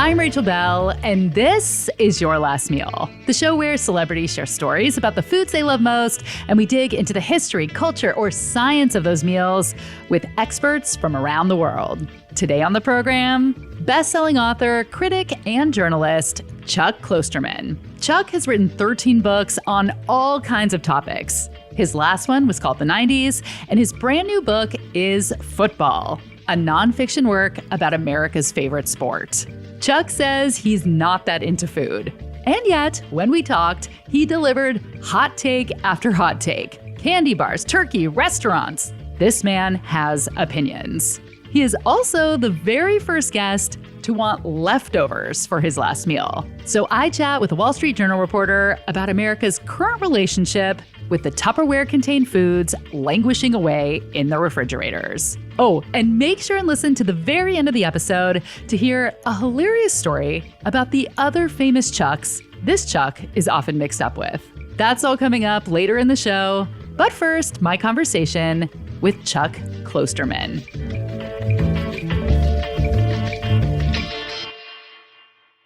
I'm Rachel Bell, and this is Your Last Meal, the show where celebrities share stories about the foods they love most, and we dig into the history, culture, or science of those meals with experts from around the world. Today on the program, best-selling author, critic, and journalist, Chuck Klosterman. Chuck has written 13 books on all kinds of topics. His last one was called The 90s, and his brand new book is Football, a nonfiction work about America's favorite sport. Chuck says he's not that into food. And yet, when we talked, he delivered hot take after hot take. Candy bars, turkey, restaurants. This man has opinions. He is also the very first guest to want leftovers for his last meal. So I chat with a Wall Street Journal reporter about America's current relationship with the Tupperware-contained foods languishing away in the refrigerators. Oh, and make sure and listen to the very end of the episode to hear a hilarious story about the other famous Chucks this Chuck is often mixed up with. That's all coming up later in the show. But first, my conversation with Chuck Klosterman.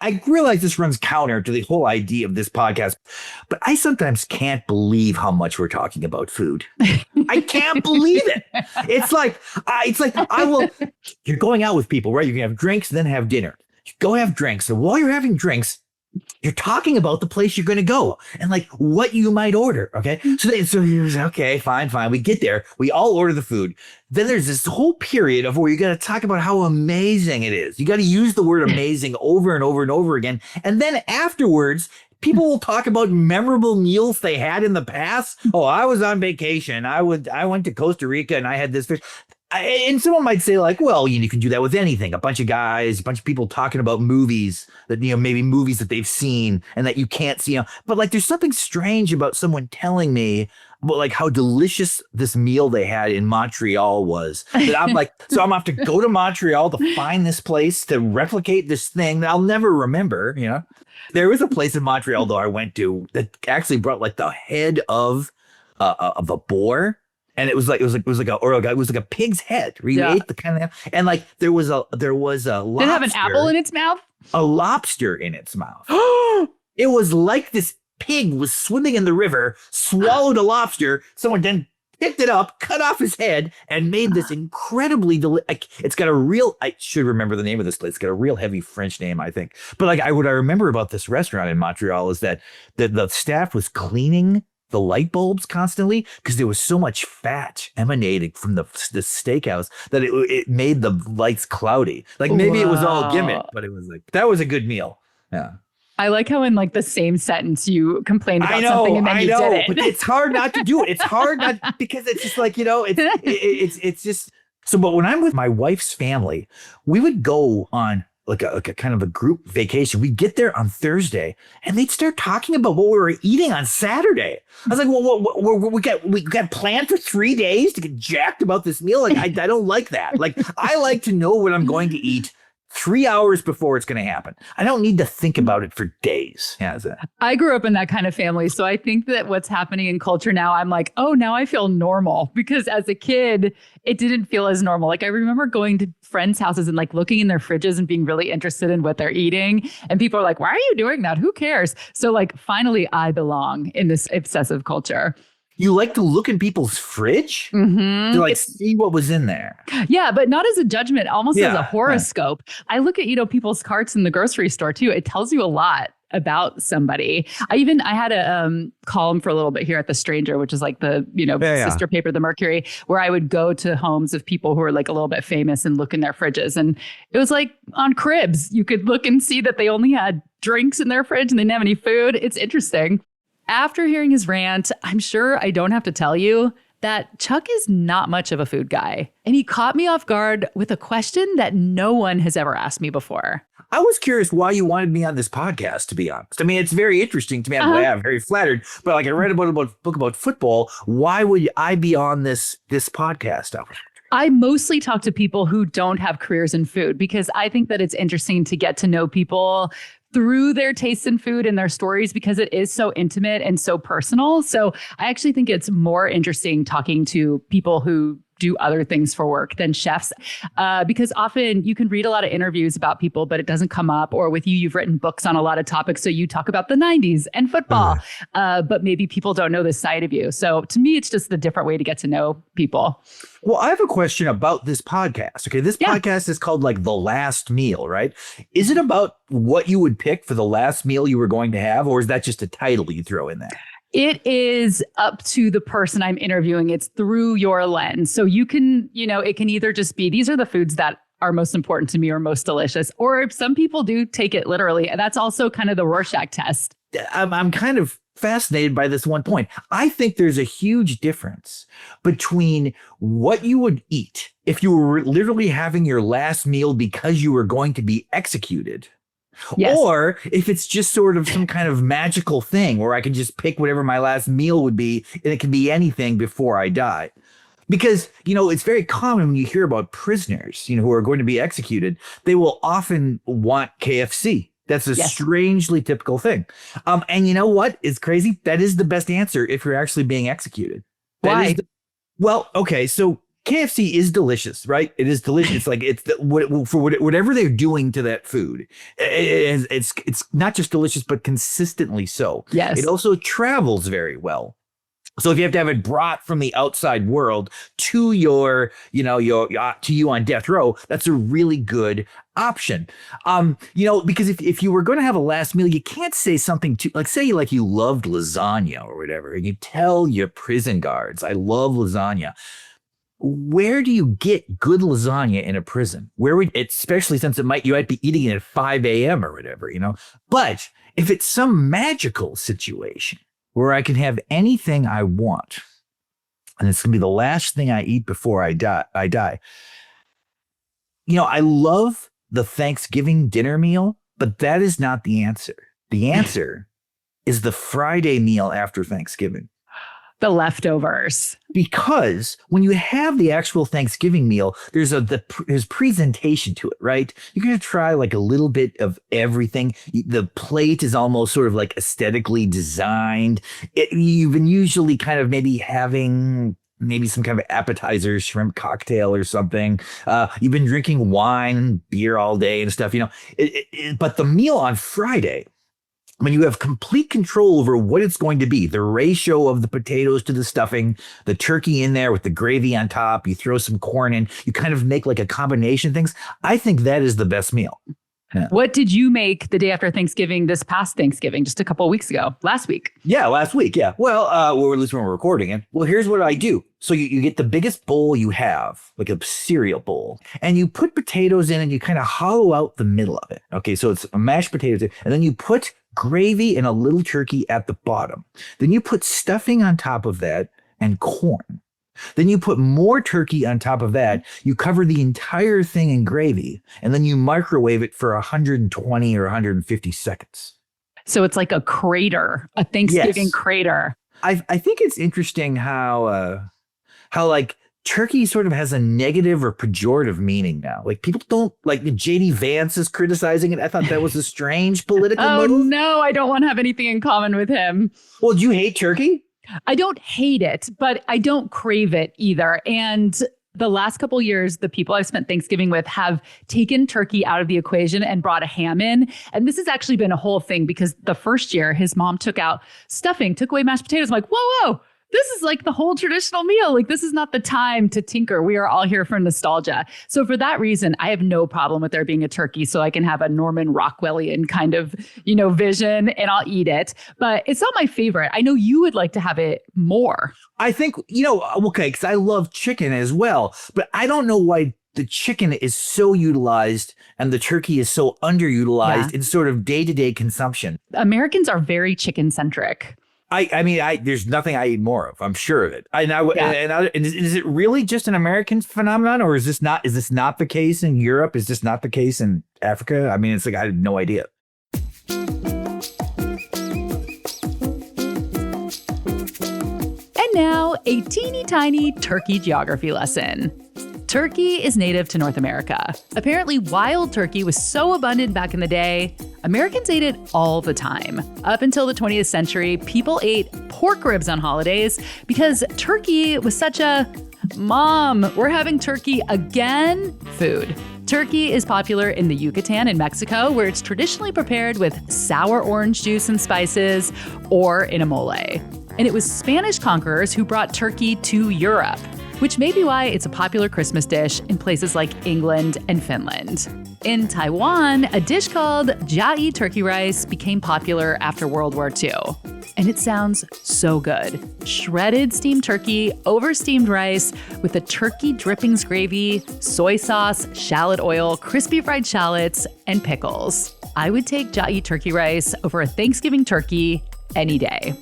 I realize this runs counter to the whole idea of this podcast, but I sometimes can't believe how much we're talking about food. I can't believe it. It's like you're going out with people, right? You're going to have drinks, then have dinner. You go have drinks. And while you're having drinks, you're talking about the place you're going to go and like what you might order. Okay. So you say, okay, fine. We get there. We all order the food. Then there's this whole period of where you got to talk about how amazing it is. You got to use the word amazing over and over and over again. And then afterwards, people will talk about memorable meals they had in the past. Oh, I was on vacation. I went to Costa Rica and I had this fish. And someone might say like, well, you can do that with anything. A bunch of guys, a bunch of people talking about movies that, maybe movies that they've seen and that you can't see. But like, there's something strange about someone telling me about like how delicious this meal they had in Montreal was. That I'm like, so I'm gonna have to go to Montreal to find this place to replicate this thing that I'll never remember. There was a place in Montreal though I went to that actually brought like the head of a boar. And it was like a pig's head. Where you ate the kind of, and like there was a lobster. Did it have an apple in its mouth? A lobster in its mouth. It was like this pig was swimming in the river, swallowed a lobster. Someone then picked it up, cut off his head, and made this incredibly it's got a real. I should remember the name of this place. It's got a real heavy French name, I think. But like what I remember about this restaurant in Montreal is that the staff was cleaning the light bulbs constantly because there was so much fat emanating from the steakhouse that it made the lights cloudy. Like maybe it was all gimmick, but it was like, that was a good meal. Yeah. I like how in like the same sentence you complained about something and then you did it. But it's hard not to do it. It's hard not because it's just like, it's just so. But when I'm with my wife's family, we would go on like a kind of a group vacation. We'd get there on Thursday and they'd start talking about what we were eating on Saturday. I was like, well, we got planned for 3 days to get jacked about this meal. Like, I don't like that. Like, I like to know what I'm going to eat 3 hours before it's going to happen. I don't need to think about it for days. Yeah, I grew up in that kind of family. So I think that what's happening in culture now, I'm like, oh, now I feel normal. Because as a kid, it didn't feel as normal. Like I remember going to friends' houses and like looking in their fridges and being really interested in what they're eating. And people are like, why are you doing that? Who cares? So like, finally, I belong in this obsessive culture. You like to look in people's fridge to like see what was in there. Yeah, but not as a judgment, almost as a horoscope. I look at, people's carts in the grocery store too. It tells you a lot about somebody. I had a column for a little bit here at The Stranger, which is like the, sister paper, The Mercury, where I would go to homes of people who are like a little bit famous and look in their fridges. And it was like on Cribs, you could look and see that they only had drinks in their fridge and they didn't have any food. It's interesting. After hearing his rant, I'm sure I don't have to tell you that Chuck is not much of a food guy. And he caught me off guard with a question that no one has ever asked me before. I was curious why you wanted me on this podcast, to be honest. I mean, it's very interesting to me. I'm very flattered. But like I read about a book about football. Why would I be on this podcast? I mostly talk to people who don't have careers in food because I think that it's interesting to get to know people through their tastes in food and their stories because it is so intimate and so personal. So I actually think it's more interesting talking to people who do other things for work than chefs, because often you can read a lot of interviews about people, but it doesn't come up. Or with you, you've written books on a lot of topics. So you talk about the 90s and football, but maybe people don't know this side of you. So to me, it's just a different way to get to know people. Well, I have a question about this podcast. Okay, this podcast is called like The Last Meal, right? Is it about what you would pick for the last meal you were going to have, or is that just a title you throw in there? It is up to the person I'm interviewing. It's through your lens. So you can, it can either just be, these are the foods that are most important to me or most delicious, or some people do take it literally. And that's also kind of the Rorschach test. I'm kind of fascinated by this one point. I think there's a huge difference between what you would eat if you were literally having your last meal because you were going to be executed. Yes. Or if it's just sort of some kind of magical thing where I can just pick whatever my last meal would be, and it can be anything before I die. Because, it's very common when you hear about prisoners, who are going to be executed, they will often want KFC. That's a strangely typical thing. And you know what is crazy? That is the best answer if you're actually being executed. Why? Okay, so KFC is delicious, right? It is delicious. Like for whatever they're doing to that food, it's not just delicious, but consistently so. Yes. It also travels very well. So if you have to have it brought from the outside world to your to you on death row, that's a really good option. Because if you were going to have a last meal, you can't say something say you loved lasagna or whatever, and you tell your prison guards, I love lasagna. Where do you get good lasagna in a prison? Especially since you might be eating it at 5 a.m. or whatever, But if it's some magical situation where I can have anything I want, and it's going to be the last thing I eat before I die. I love the Thanksgiving dinner meal, but that is not the answer. The answer is the Friday meal after Thanksgiving. The leftovers. Because when you have the actual Thanksgiving meal, there's presentation to it, right? You're going to try like a little bit of everything. The plate is almost sort of like aesthetically designed. You've been usually kind of maybe having some kind of appetizer, shrimp cocktail or something. You've been drinking wine, beer all day and stuff, but the meal on Friday, when you have complete control over what it's going to be, the ratio of the potatoes to the stuffing, the turkey in there with the gravy on top, you throw some corn in, you kind of make like a combination of things. I think that is the best meal. Yeah. What did you make the day after Thanksgiving, this past Thanksgiving, just a couple of weeks ago, last week? Yeah, last week. Yeah. Well, or at least when we're recording it. Well, here's what I do. So you get the biggest bowl you have, like a cereal bowl, and you put potatoes in and you kind of hollow out the middle of it. Okay, so it's mashed potatoes, and then you put gravy and a little turkey at the bottom. Then you put stuffing on top of that and corn. Then you put more turkey on top of that. You cover the entire thing in gravy, and then you microwave it for 120 or 150 seconds. So it's like a crater, a Thanksgiving crater. I think it's interesting how like turkey sort of has a negative or pejorative meaning now. Like people don't like JD Vance is criticizing it. I thought that was a strange political move. Oh no, I don't want to have anything in common with him. Well, do you hate turkey? I don't hate it, but I don't crave it either. And the last couple of years, the people I've spent Thanksgiving with have taken turkey out of the equation and brought a ham in. And this has actually been a whole thing because the first year his mom took out stuffing, took away mashed potatoes. I'm like, whoa. This is like the whole traditional meal. Like, this is not the time to tinker. We are all here for nostalgia. So for that reason, I have no problem with there being a turkey so I can have a Norman Rockwellian kind of, vision, and I'll eat it. But it's not my favorite. I know you would like to have it more. I think, okay, because I love chicken as well, but I don't know why the chicken is so utilized and the turkey is so underutilized in sort of day-to-day consumption. Americans are very chicken-centric. I mean, there's nothing I eat more of. I'm sure of it. And is it really just an American phenomenon, or is this not the case in Europe? Is this not the case in Africa? I mean, it's like I have no idea. And now a teeny tiny turkey geography lesson. Turkey is native to North America. Apparently, wild turkey was so abundant back in the day, Americans ate it all the time. Up until the 20th century, people ate pork ribs on holidays because turkey was such a Mom, we're having turkey again? Food. Turkey is popular in the Yucatan in Mexico, where it's traditionally prepared with sour orange juice and spices or in a mole. And it was Spanish conquerors who brought turkey to Europe, which may be why it's a popular Christmas dish in places like England and Finland. In Taiwan, a dish called jia turkey rice became popular after World War II. And it sounds so good. Shredded steamed turkey over steamed rice with a turkey drippings gravy, soy sauce, shallot oil, crispy fried shallots, and pickles. I would take jia turkey rice over a Thanksgiving turkey any day.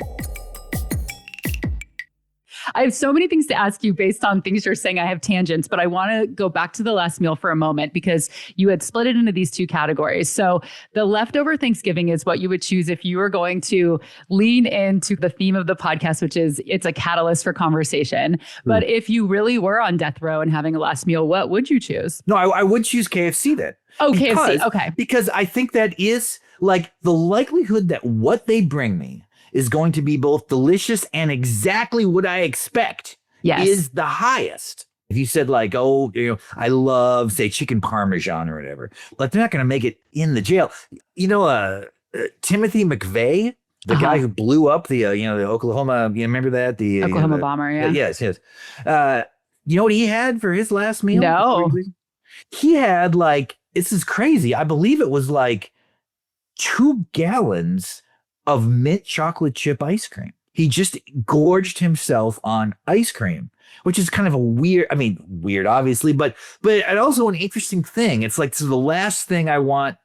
I have so many things to ask you based on things you're saying. I have tangents, but I want to go back to the last meal for a moment because you had split it into these two categories. So the leftover Thanksgiving is what you would choose if you were going to lean into the theme of the podcast, which is it's a catalyst for conversation. But if you really were on death row and having a last meal, what would you choose? No, I would choose KFC then. Oh, KFC. Okay. Because I think that is like the likelihood that what they bring me is going to be both delicious and exactly what I expect is the highest. If you said like, oh, I love, say, chicken parmesan or whatever, but they're not going to make it in the jail. Timothy McVeigh, the guy who blew up the Oklahoma, remember that? The Oklahoma bomber, yeah. Yes. You know what he had for his last meal? No. He had this is crazy. I believe it was 2 gallons of mint chocolate chip ice cream. He just gorged himself on ice cream, which is kind of weird, obviously, but also an interesting thing. It's this is the last thing I want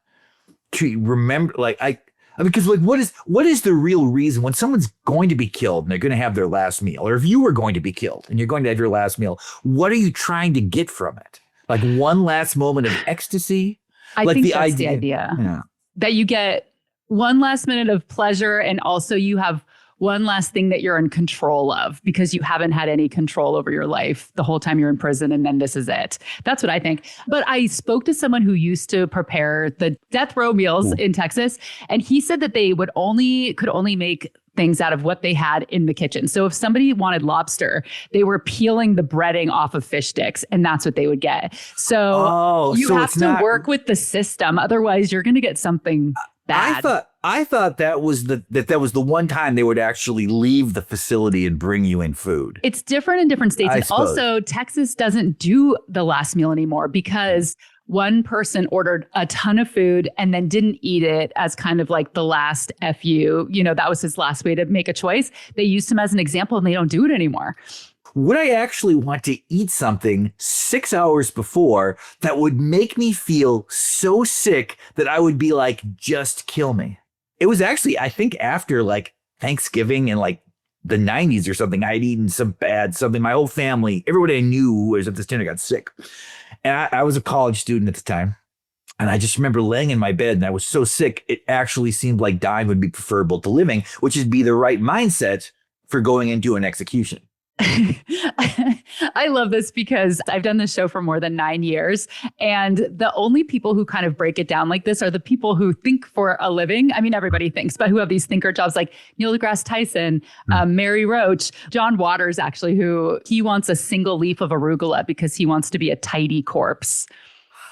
to remember. Because what is the real reason when someone's going to be killed and they're going to have their last meal, or if you were going to be killed and you're going to have your last meal, what are you trying to get from it? One last moment of ecstasy? I think that's the idea. Yeah. That you get one last minute of pleasure, and also you have one last thing that you're in control of because you haven't had any control over your life the whole time you're in prison, and then this is it. That's what I think. But I spoke to someone who used to prepare the death row meals in Texas, and he said that they could only make things out of what they had in the kitchen. So if somebody wanted lobster, they were peeling the breading off of fish sticks, and that's what they would get. So you have to work with the system. Otherwise, you're going to get something bad. I thought that was the one time they would actually leave the facility and bring you in food. It's different in different states. And also, Texas doesn't do the last meal anymore because one person ordered a ton of food and then didn't eat it as kind of the last FU. That was his last way to make a choice. They used him as an example, and they don't do it anymore. Would I actually want to eat something 6 hours before that would make me feel so sick that I would be just kill me? It was actually, I think, after Thanksgiving in the 90s or something, I'd eaten something. My whole family, everybody I knew who was at this dinner got sick. And I was a college student at the time. And I just remember laying in my bed and I was so sick, it actually seemed like dying would be preferable to living, which would be the right mindset for going into an execution. I love this because I've done this show for more than 9 years. And the only people who kind of break it down like this are the people who think for a living. I mean, everybody thinks, but who have these thinker jobs like Neil deGrasse Tyson, Mary Roach, John Waters, actually, who he wants a single leaf of arugula because he wants to be a tidy corpse.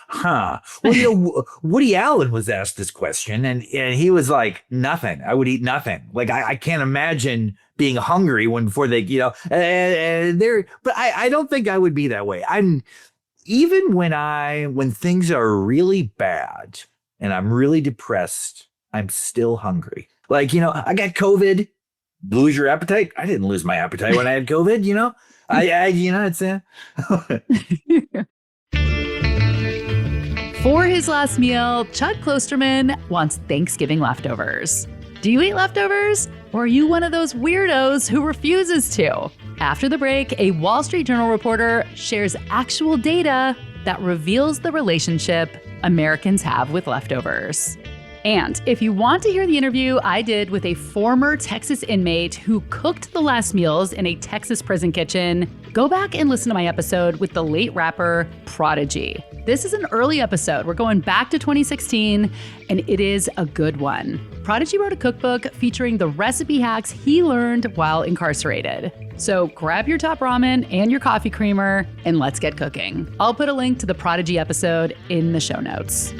Huh. Well, Woody Allen was asked this question and he was like, nothing. I would eat nothing. I can't imagine being hungry before they, but I don't think I would be that way. Even when things are really bad and I'm really depressed, I'm still hungry. I got COVID, lose your appetite. I didn't lose my appetite when I had COVID, it's For his last meal, Chuck Klosterman wants Thanksgiving leftovers. Do you eat leftovers? Or are you one of those weirdos who refuses to? After the break, a Wall Street Journal reporter shares actual data that reveals the relationship Americans have with leftovers. And if you want to hear the interview I did with a former Texas inmate who cooked the last meals in a Texas prison kitchen, go back and listen to my episode with the late rapper Prodigy. This is an early episode. We're going back to 2016, and it is a good one. Prodigy wrote a cookbook featuring the recipe hacks he learned while incarcerated. So grab your top ramen and your coffee creamer and let's get cooking. I'll put a link to the Prodigy episode in the show notes.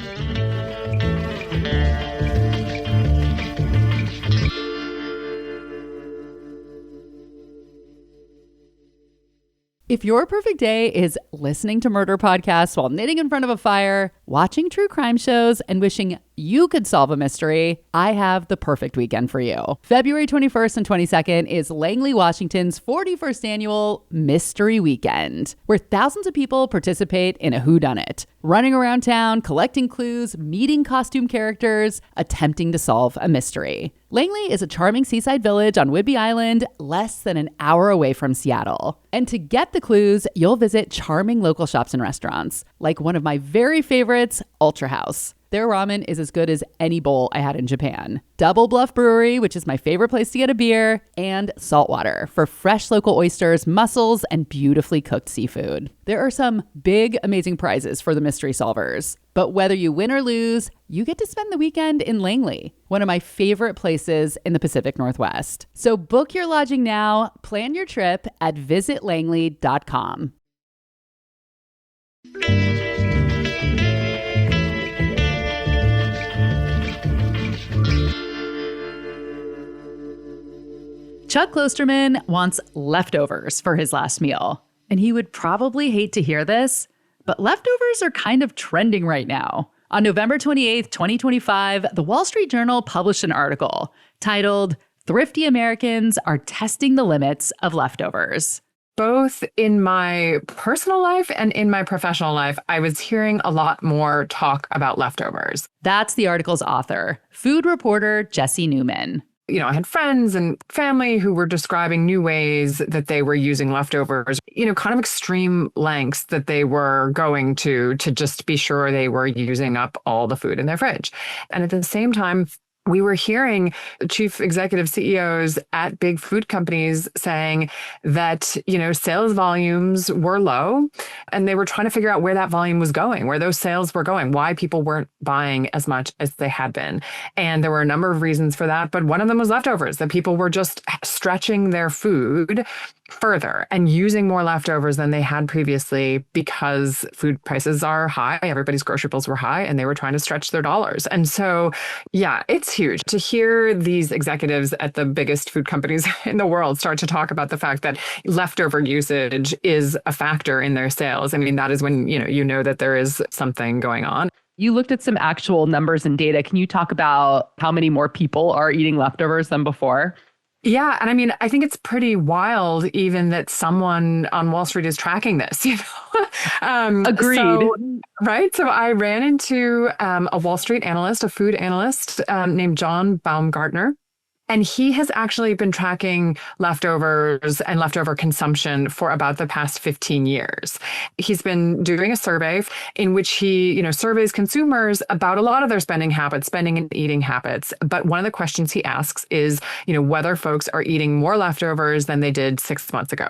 If your perfect day is listening to murder podcasts while knitting in front of a fire, watching true crime shows, and wishing you could solve a mystery, I have the perfect weekend for you. February 21st and 22nd is Langley, Washington's 41st annual Mystery Weekend, where thousands of people participate in a whodunit, running around town, collecting clues, meeting costume characters, attempting to solve a mystery. Langley is a charming seaside village on Whidbey Island, less than an hour away from Seattle. And to get the clues, you'll visit charming local shops and restaurants, like one of my very favorites, Ultra House. Their ramen is as good as any bowl I had in Japan. Double Bluff Brewery, which is my favorite place to get a beer, and Saltwater for fresh local oysters, mussels, and beautifully cooked seafood. There are some big, amazing prizes for the mystery solvers. But whether you win or lose, you get to spend the weekend in Langley, one of my favorite places in the Pacific Northwest. So book your lodging now, plan your trip at visitlangley.com. Chuck Klosterman wants leftovers for his last meal. And he would probably hate to hear this, but leftovers are kind of trending right now. On November 28th, 2025, the Wall Street Journal published an article titled, "Thrifty Americans Are Testing the Limits of Leftovers." Both in my personal life and in my professional life, I was hearing a lot more talk about leftovers. That's the article's author, food reporter Jesse Newman. You know, I had friends and family who were describing new ways that they were using leftovers, kind of extreme lengths that they were going to just be sure they were using up all the food in their fridge. And at the same time, we were hearing chief executive CEOs at big food companies saying that, sales volumes were low and they were trying to figure out where that volume was going, where those sales were going, why people weren't buying as much as they had been. And there were a number of reasons for that, but one of them was leftovers, that people were just stretching their food further and using more leftovers than they had previously because food prices are high. Everybody's grocery bills were high and they were trying to stretch their dollars. And so, yeah, it's huge to hear these executives at the biggest food companies in the world start to talk about the fact that leftover usage is a factor in their sales. I mean, that is when, you know that there is something going on. You looked at some actual numbers and data. Can you talk about how many more people are eating leftovers than before? Yeah. And I mean, I think it's pretty wild even that someone on Wall Street is tracking this, Agreed. Right. So I ran into a Wall Street analyst, a food analyst named John Baumgartner. And he has actually been tracking leftovers and leftover consumption for about the past 15 years. He's been doing a survey in which he, surveys consumers about a lot of their spending and eating habits. But one of the questions he asks is, whether folks are eating more leftovers than they did 6 months ago.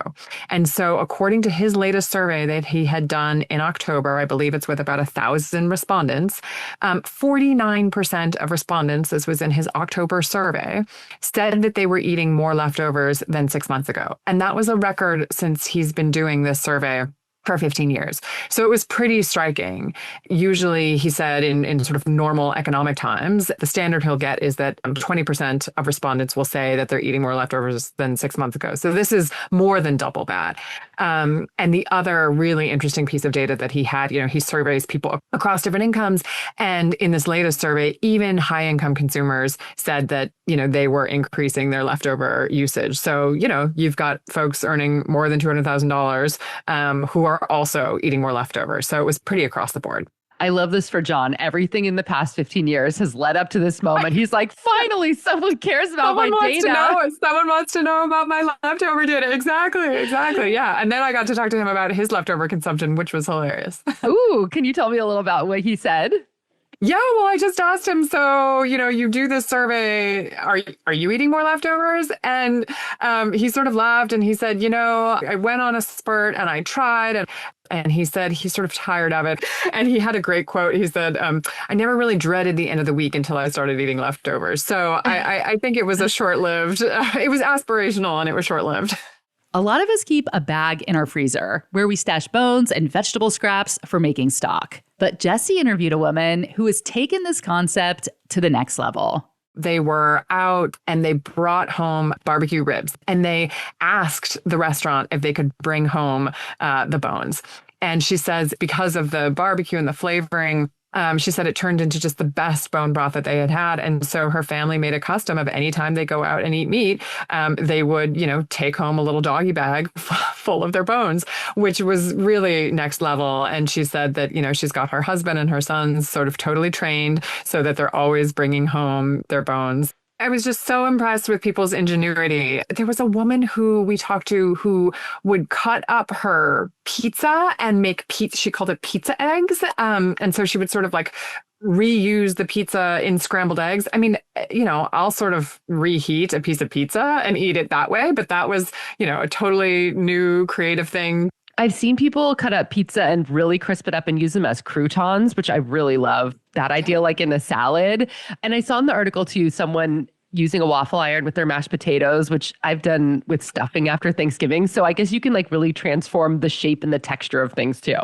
And so according to his latest survey that he had done in October, I believe it's with about 1,000 respondents, 49% of respondents, this was in his October survey, said that they were eating more leftovers than 6 months ago. And that was a record since he's been doing this survey for 15 years. So it was pretty striking. Usually, he said, in sort of normal economic times, the standard he'll get is that 20% of respondents will say that they're eating more leftovers than 6 months ago. So this is more than double that. And the other really interesting piece of data that he had, he surveys people across different incomes. And in this latest survey, even high income consumers said that, they were increasing their leftover usage. So, you've got folks earning more than $200,000 who are also eating more leftovers. So it was pretty across the board. I love this for John. Everything in the past 15 years has led up to this moment. He's like, finally, someone cares about my data. Someone wants to know about my leftover data. Exactly. Yeah. And then I got to talk to him about his leftover consumption, which was hilarious. Ooh, can you tell me a little about what he said? Yeah, well, I just asked him, so, you do this survey, are you eating more leftovers? And he sort of laughed and he said, I went on a spurt and I tried and he said he's sort of tired of it. And he had a great quote. He said, I never really dreaded the end of the week until I started eating leftovers. So I think it was a short-lived, it was aspirational and it was short-lived. A lot of us keep a bag in our freezer where we stash bones and vegetable scraps for making stock. But Jessie interviewed a woman who has taken this concept to the next level. They were out and they brought home barbecue ribs, and they asked the restaurant if they could bring home the bones. And she says because of the barbecue and the flavoring, she said it turned into just the best bone broth that they had had. And so her family made a custom of any time they go out and eat meat, they would, take home a little doggy bag full of their bones, which was really next level. And she said that, she's got her husband and her sons sort of totally trained so that they're always bringing home their bones. I was just so impressed with people's ingenuity. There was a woman who we talked to who would cut up her pizza and make pizza. She called it pizza eggs. And so she would sort of like reuse the pizza in scrambled eggs. I mean, I'll sort of reheat a piece of pizza and eat it that way. But that was, a totally new creative thing. I've seen people cut up pizza and really crisp it up and use them as croutons, which I really love that idea, like in a salad. And I saw in the article too, someone using a waffle iron with their mashed potatoes, which I've done with stuffing after Thanksgiving. So I guess you can like really transform the shape and the texture of things too.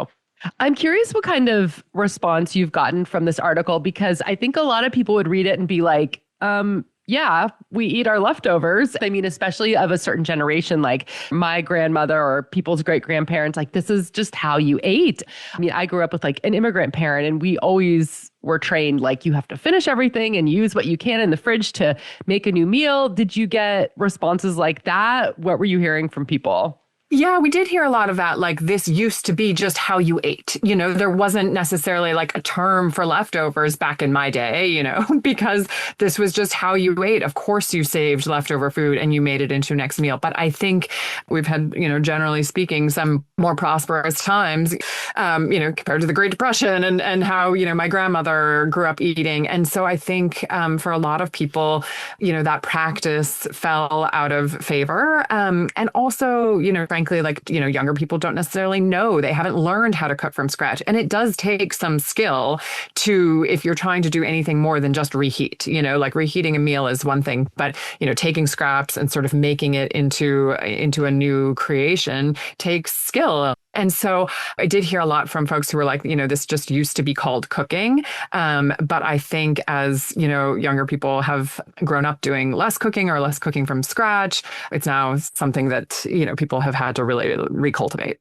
I'm curious what kind of response you've gotten from this article, because I think a lot of people would read it and be like, yeah, we eat our leftovers. I mean, especially of a certain generation, like my grandmother or people's great grandparents, like this is just how you ate. I mean, I grew up with like an immigrant parent, and we always were trained like you have to finish everything and use what you can in the fridge to make a new meal. Did you get responses like that? What were you hearing from people? Yeah, we did hear a lot of that. Like, this used to be just how you ate. There wasn't necessarily like a term for leftovers back in my day, because this was just how you ate. Of course, you saved leftover food and you made it into your next meal. But I think we've had, generally speaking, some more prosperous times, compared to the Great Depression and how, my grandmother grew up eating. And so I think for a lot of people, that practice fell out of favor. And also, frankly, like, younger people don't necessarily know. They haven't learned how to cook from scratch. And it does take some skill to, if you're trying to do anything more than just reheat, like reheating a meal is one thing, but, taking scraps and sort of making it into a new creation takes skill. And so I did hear a lot from folks who were like, this just used to be called cooking. But I think as, younger people have grown up doing less cooking or less cooking from scratch, it's now something that, people have had to really recultivate.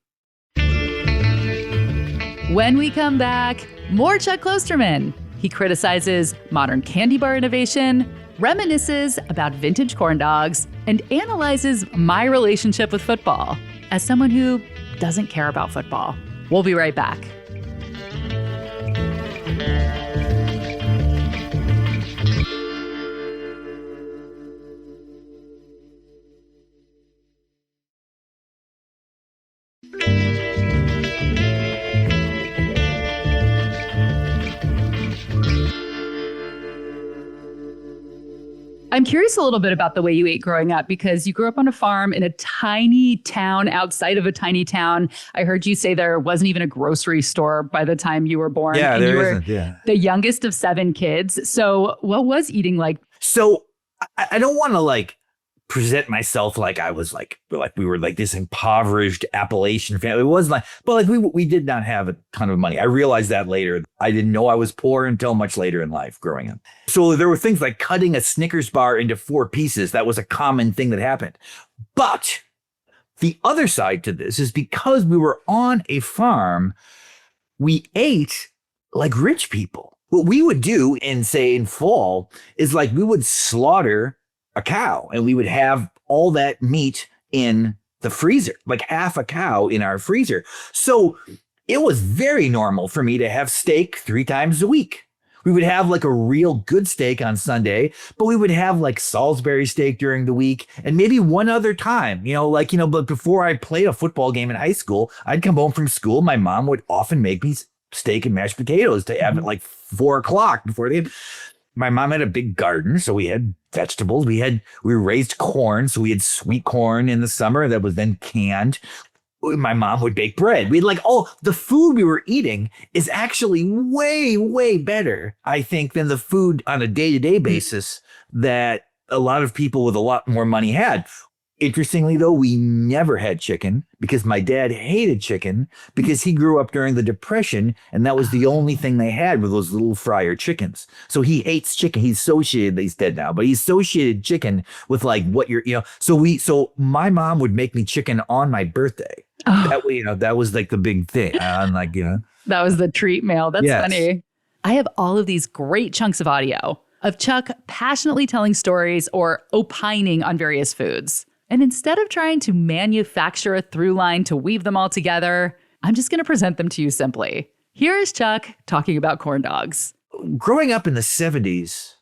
When we come back, more Chuck Klosterman. He criticizes modern candy bar innovation, reminisces about vintage corn dogs, and analyzes my relationship with football as someone who doesn't care about football. We'll be right back. I'm curious a little bit about the way you ate growing up, because you grew up on a farm in a tiny town outside of a tiny town. I heard you say there wasn't even a grocery store by the time you were born. Yeah, and there isn't. Yeah. The youngest of 7 kids. So what was eating like? So I don't want to present myself like I was like we were like this impoverished Appalachian family. It wasn't like, but we did not have a ton of money. I realized that later. I didn't know I was poor until much later in life growing up. So there were things like cutting a Snickers bar into 4 pieces. That was a common thing that happened. But the other side to this is because we were on a farm, we ate like rich people. What we would do in fall is we would slaughter a cow and we would have all that meat in the freezer, like half a cow in our freezer. So it was very normal for me to have steak 3 times a week. We would have a real good steak on Sunday, but we would have Salisbury steak during the week and maybe one other time, but before I played a football game in high school, I'd come home from school. My mom would often make me steak and mashed potatoes to have at 4 o'clock before the game. My mom had a big garden, so we had vegetables. We raised corn, so we had sweet corn in the summer that was then canned. My mom would bake bread. We'd the food we were eating is actually way, way better, I think, than the food on a day-to-day basis that a lot of people with a lot more money had. Interestingly, though, we never had chicken because my dad hated chicken because he grew up during the Depression and that was the only thing they had with those little fryer chickens. So he hates chicken. He's dead now, but he associated chicken with like what so my mom would make me chicken on my birthday. Oh. That way, that was like the big thing. I'm like, That was the treat meal. That's Yes. funny. I have all of these great chunks of audio of Chuck passionately telling stories or opining on various foods. And instead of trying to manufacture a through line to weave them all together, I'm just going to present them to you simply. Here is Chuck talking about corn dogs. Growing up in the 70s,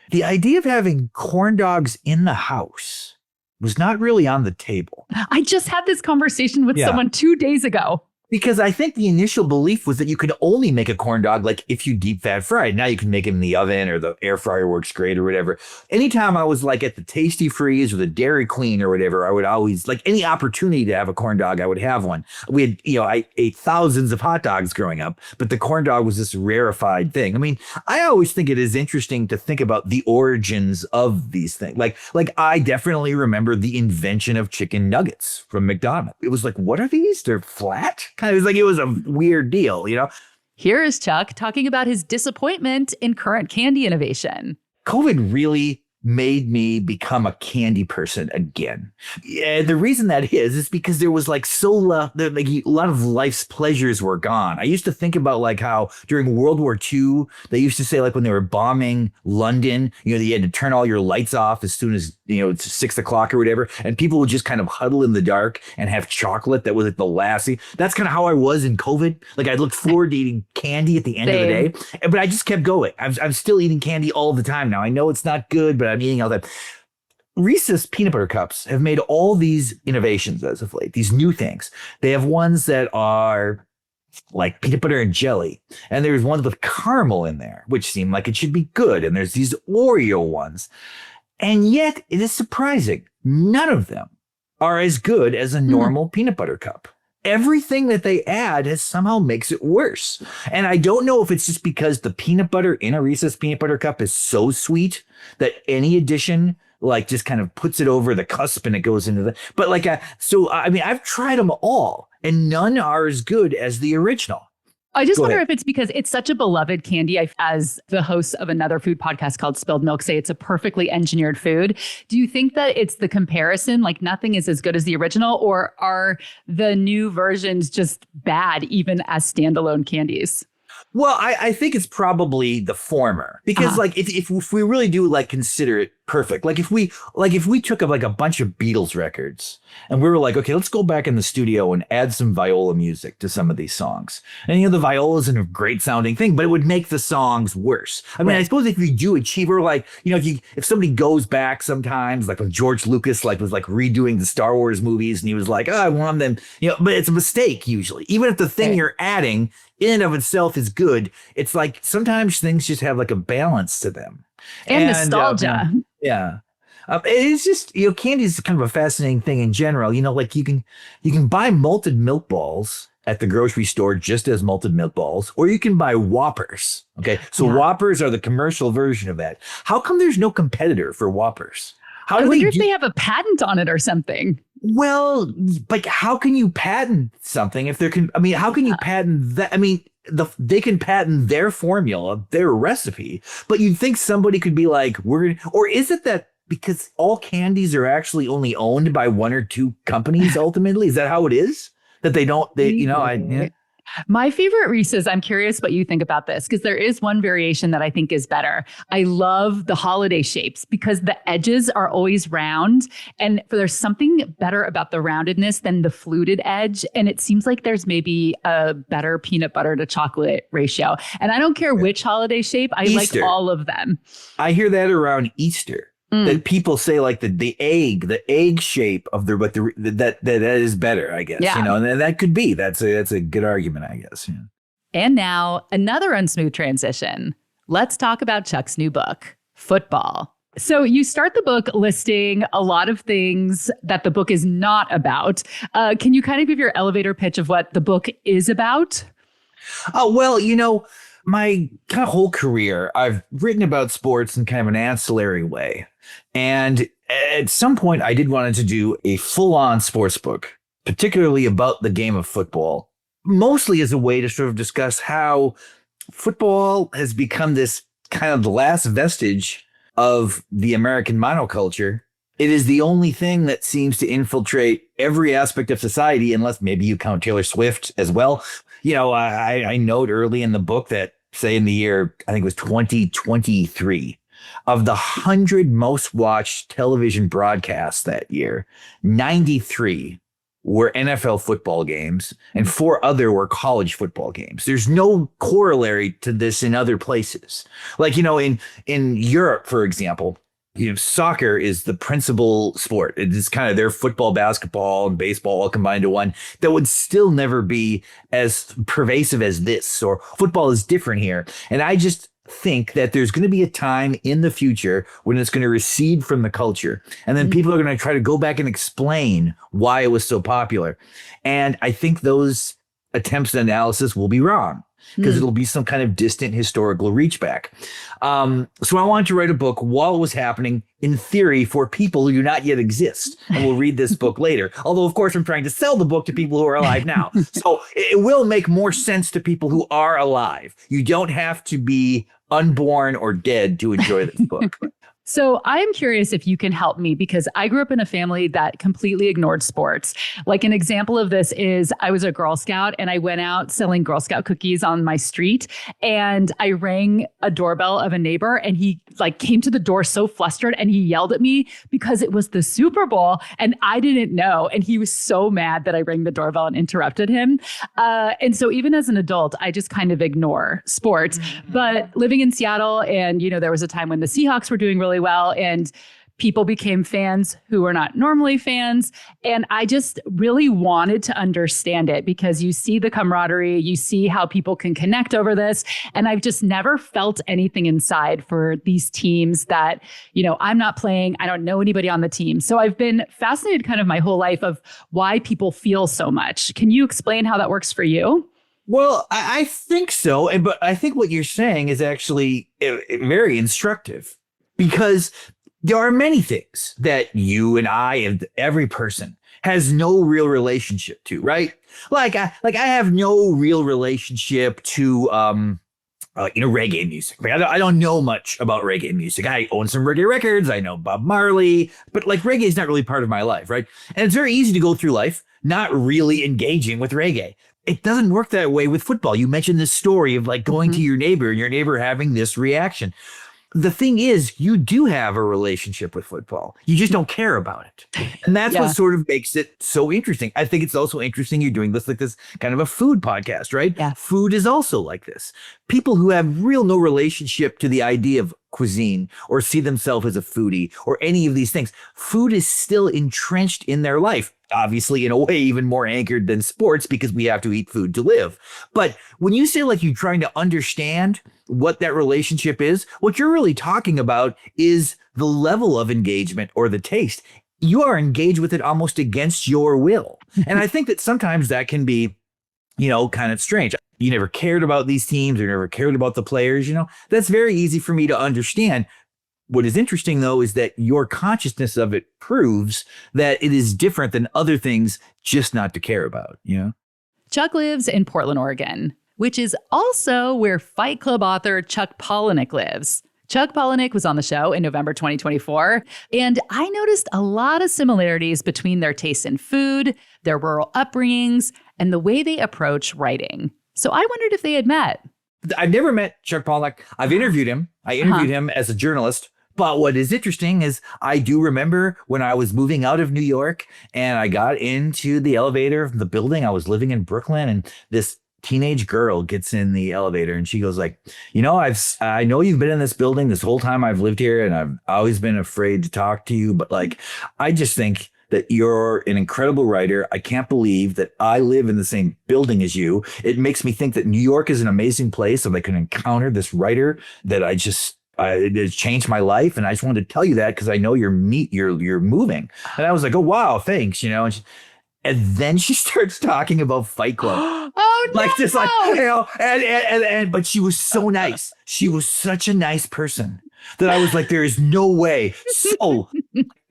the idea of having corn dogs in the house was not really on the table. I just had this conversation with Yeah. someone 2 days ago. Because I think the initial belief was that you could only make a corn dog like if you deep fat fried. Now you can make them in the oven or the air fryer works great or whatever. Anytime I was like at the Tasty Freeze or the Dairy Queen or whatever, I would always like any opportunity to have a corn dog, I would have one. We had, I ate thousands of hot dogs growing up, but the corn dog was this rarefied thing. I mean, I always think it is interesting to think about the origins of these things. Like I definitely remember the invention of chicken nuggets from McDonald's. It was like, what are these? They're flat? It was a weird deal, Here is Chuck talking about his disappointment in current candy innovation. COVID really made me become a candy person again. Yeah, the reason that is because there was like a lot of life's pleasures were gone. I used to think about like how during World War II, they used to say like when they were bombing London, you had to turn all your lights off as soon as, it's 6 o'clock or whatever. And people would just kind of huddle in the dark and have chocolate that was at the last. That's kind of how I was in COVID. Like I looked forward to eating candy at the end of the day, but I just kept going. I'm still eating candy all the time now. I know it's not good, but I'm eating all that. Reese's peanut butter cups have made all these innovations as of late, these new things. They have ones that are like peanut butter and jelly. And there's ones with caramel in there, which seem like it should be good. And there's these Oreo ones. And yet it is surprising. None of them are as good as a normal peanut butter cup. Everything that they add somehow makes it worse. And I don't know if it's just because the peanut butter in a Reese's peanut butter cup is so sweet that any addition like just kind of puts it over the cusp and it goes into the, but like, I've tried them all and none are as good as the original. I just wonder if it's because it's such a beloved candy. As the hosts of another food podcast called Spilled Milk say, it's a perfectly engineered food. Do you think that it's the comparison, like nothing is as good as the original, or are the new versions just bad even as standalone candies? Well, I think it's probably the former because like if we really do like consider it perfect, like if we took like a bunch of Beatles records and we were like, okay, let's go back in the studio and add some viola music to some of these songs. And the viola isn't a great sounding thing, but it would make the songs worse. I mean, I suppose if you do achieve, or like, if somebody goes back sometimes, like when George Lucas was redoing the Star Wars movies and he was like, oh, I want them, but it's a mistake usually. Even if the thing you're adding in and of itself is good, it's like sometimes things just have like a balance to them. And nostalgia. It's just, candy is kind of a fascinating thing in general. Like you can buy malted milk balls at the grocery store just as malted milk balls, or you can buy Whoppers. Okay. So Whoppers are the commercial version of that. How come there's no competitor for Whoppers? I wonder if they have a patent on it or something. Well, like how can you patent something if how can you patent that? I mean, they can patent their formula, their recipe, but you'd think somebody could be like, or is it that because all candies are actually only owned by one or two companies ultimately? Is that how it is? That My favorite Reese's, I'm curious what you think about this, because there is one variation that I think is better. I love the holiday shapes because the edges are always round, and there's something better about the roundedness than the fluted edge. And it seems like there's maybe a better peanut butter to chocolate ratio. And I don't care which holiday shape, I like all of them. I hear that around Easter. That people say like the egg shape of that is better, I guess. And that could be that's a good argument, I guess. Yeah. And now another unsmooth transition. Let's talk about Chuck's new book, Football. So you start the book listing a lot of things that the book is not about. Can you kind of give your elevator pitch of what the book is about? Oh, well, my kind of whole career, I've written about sports in kind of an ancillary way. And at some point, I did wanted to do a full-on sports book, particularly about the game of football, mostly as a way to sort of discuss how football has become this kind of the last vestige of the American monoculture. It is the only thing that seems to infiltrate every aspect of society, unless maybe you count Taylor Swift as well. You know, I note early in the book that, say, in the year, I think it was 2023, of the 100 most watched television broadcasts that year, 93 were NFL football games and 4 other were college football games. There's no corollary to this in other places. Like, you know, in Europe, for example, you know, soccer is the principal sport. It is kind of their football, basketball, and baseball all combined to one. That would still never be as pervasive as this, or football is different here. And I just think that there's going to be a time in the future when it's going to recede from the culture. And then people are going to try to go back and explain why it was so popular. And I think those attempts at analysis will be wrong, because it'll be some kind of distant historical reach back. So I wanted to write a book while it was happening, in theory, for people who do not yet exist. And we'll read this book later. Although, of course, I'm trying to sell the book to people who are alive now. So it will make more sense to people who are alive. You don't have to be unborn or dead to enjoy this book. So I'm curious if you can help me, because I grew up in a family that completely ignored sports. Like, an example of this is I was a Girl Scout and I went out selling Girl Scout cookies on my street, and I rang a doorbell of a neighbor, and he came to the door so flustered and he yelled at me because it was the Super Bowl and I didn't know. And he was so mad that I rang the doorbell and interrupted him. And so even as an adult, I just kind of ignore sports. But living in Seattle, and, you know, there was a time when the Seahawks were doing really well, and people became fans who were not normally fans. And I just really wanted to understand it, because you see the camaraderie, you see how people can connect over this. And I've just never felt anything inside for these teams that, you know, I'm not playing. I don't know anybody on the team. So I've been fascinated kind of my whole life of why people feel so much. Can you explain how that works for you? Well, I think so. But I think what you're saying is actually very instructive, because there are many things that you and I and every person has no real relationship to, right? Like I have no real relationship to reggae music. Like, I don't know much about reggae music. I own some reggae records. I know Bob Marley, but like, reggae is not really part of my life, right? And it's very easy to go through life not really engaging with reggae. It doesn't work that way with football. You mentioned this story of like going to your neighbor and your neighbor having this reaction. The thing is, you do have a relationship with football. You just don't care about it. And that's what sort of makes it so interesting. I think it's also interesting you're doing this like this kind of a food podcast, right? Yeah. Food is also like this. People who have no relationship to the idea of cuisine or see themselves as a foodie or any of these things, food is still entrenched in their life. Obviously, in a way, even more anchored than sports, because we have to eat food to live. But when you say like you're trying to understand what that relationship is, what you're really talking about is the level of engagement or the taste. You are engaged with it almost against your will. And I think that sometimes that can be, you know, kind of strange. You never cared about these teams or never cared about the players, you know, that's very easy for me to understand. What is interesting, though, is that your consciousness of it proves that it is different than other things just not to care about, you know? Chuck lives in Portland, Oregon, which is also where Fight Club author Chuck Palahniuk lives. Chuck Palahniuk was on the show in November 2024, and I noticed a lot of similarities between their tastes in food, their rural upbringings, and the way they approach writing. So I wondered if they had met. I've never met Chuck Palahniuk. I've interviewed him. I interviewed him as a journalist. But what is interesting is I do remember when I was moving out of New York and I got into the elevator of the building. I was living in Brooklyn, and this teenage girl gets in the elevator and she goes like, you know, I know you've been in this building this whole time I've lived here, and I've always been afraid to talk to you. But like, I just think that you're an incredible writer. I can't believe that I live in the same building as you. It makes me think that New York is an amazing place, and I can encounter this writer that it has changed my life. And I just wanted to tell you that because I know you're moving. And I was like, oh, wow, thanks. You know, and then she starts talking about Fight Club. Oh, no. Like, just like, you know, but she was so nice. She was such a nice person that I was like, there is no way. So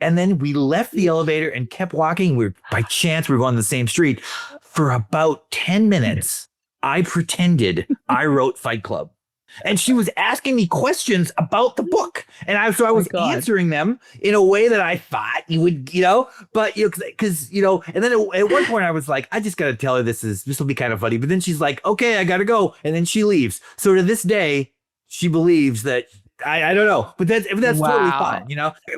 And then we left the elevator and kept walking. By chance, we were on the same street. For about 10 minutes, I pretended I wrote Fight Club. And she was asking me questions about the book. And I was answering them in a way that I thought you would, but, because, and then at one point I was like, I just got to tell her this will be kind of funny. But then she's like, okay, I got to go. And then she leaves. So to this day, she believes that I don't know, but that's totally fine.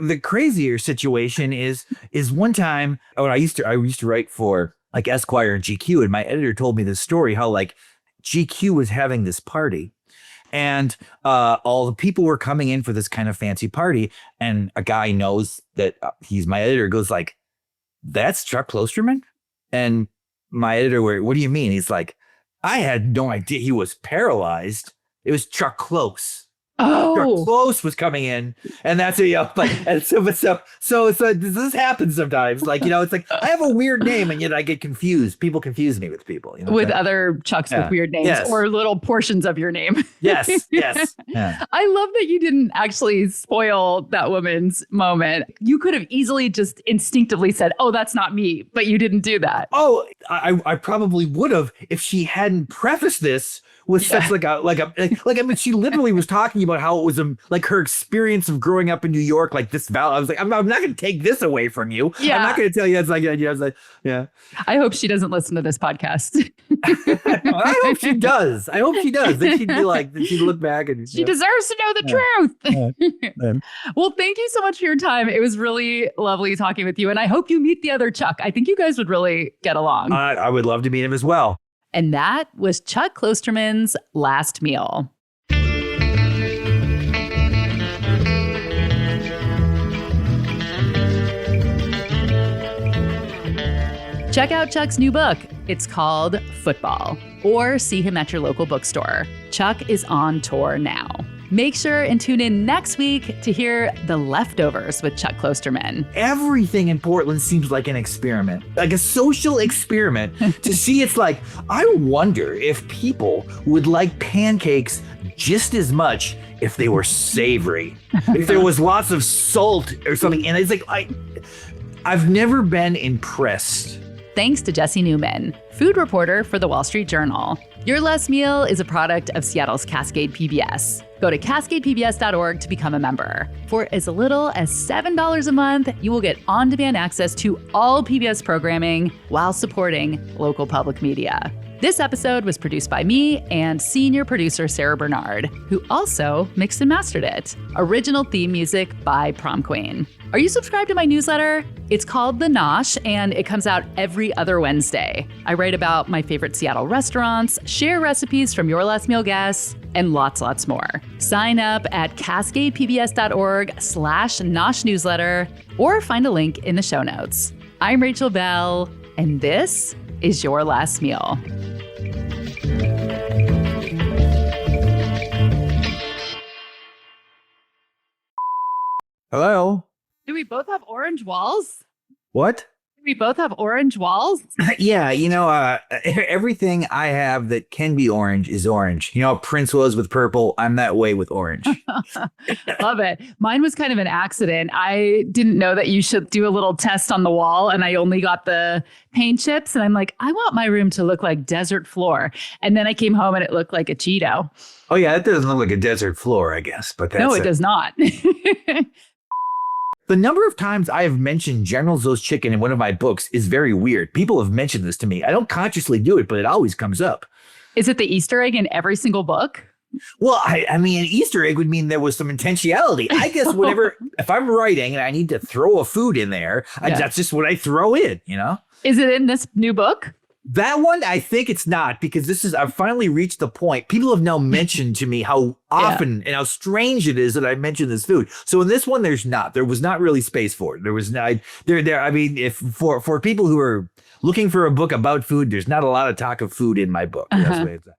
The crazier situation is one time when I used to write for like Esquire and GQ, and my editor told me this story, how like GQ was having this party. And all the people were coming in for this kind of fancy party. And a guy knows that he's my editor, goes like, that's Chuck Klosterman? And my editor, what do you mean? He's like, I had no idea he was paralyzed. It was Chuck Close. Oh, Chuck Close was coming in, and that's so this happens sometimes. Like, it's like I have a weird name, and yet I get confused. People confuse me with people, with other Chucks with weird names or little portions of your name. Yes. Yeah. I love that you didn't actually spoil that woman's moment. You could have easily just instinctively said, "Oh, that's not me," but you didn't do that. Oh, I probably would have if she hadn't prefaced this with such I mean, she literally was talking about how it was like her experience of growing up in New York, like this valley. I was like, I'm not going to take this away from you. Yeah. I'm not going to tell you. It's like, I was like, yeah. I hope she doesn't listen to this podcast. I hope she does. Then she'd be like, she'd look back and she deserves to know the truth. Well, thank you so much for your time. It was really lovely talking with you. And I hope you meet the other Chuck. I think you guys would really get along. I would love to meet him as well. And that was Chuck Klosterman's last meal. Check out Chuck's new book. It's called Football, or see him at your local bookstore. Chuck is on tour now. Make sure and tune in next week to hear The Leftovers with Chuck Klosterman. Everything in Portland seems like an experiment, like a social experiment to see. It's like, I wonder if people would like pancakes just as much if they were savory, if there was lots of salt or something. And it's like, I've never been impressed. Thanks to Jesse Newman, food reporter for the Wall Street Journal. Your Last Meal is a product of Seattle's Cascade PBS. Go to cascadepbs.org to become a member. For as little as $7 a month, you will get on-demand access to all PBS programming while supporting local public media. This episode was produced by me and senior producer Sarah Bernard, who also mixed and mastered it. Original theme music by Prom Queen. Are you subscribed to my newsletter? It's called The Nosh, and it comes out every other Wednesday. I write about my favorite Seattle restaurants, share recipes from Your Last Meal guests, and lots more. Sign up at cascadepbs.org/Nosh newsletter, or find a link in the show notes. I'm Rachel Bell, and this is Your Last Meal. Hello? Do we both have orange walls? What? Do we both have orange walls? Yeah, everything I have that can be orange is orange. Prince was with purple. I'm that way with orange. Love it. Mine was kind of an accident. I didn't know that you should do a little test on the wall, and I only got the paint chips. And I'm like, I want my room to look like desert floor. And then I came home and it looked like a Cheeto. Oh, yeah, it doesn't look like a desert floor, I guess. But no, it does not. The number of times I have mentioned General Tso's chicken in one of my books is very weird. People have mentioned this to me. I don't consciously do it, but it always comes up. Is it the Easter egg in every single book? Well, I mean, an Easter egg would mean there was some intentionality. I guess if I'm writing and I need to throw a food in there, that's just what I throw in, Is it in this new book? That one, I think it's not, because I've finally reached the point. People have now mentioned to me how often and how strange it is that I mention this food. So in this one, there was not really space for it. There was not there. I mean, if for people who are looking for a book about food, there's not a lot of talk of food in my book. That's the way it's at.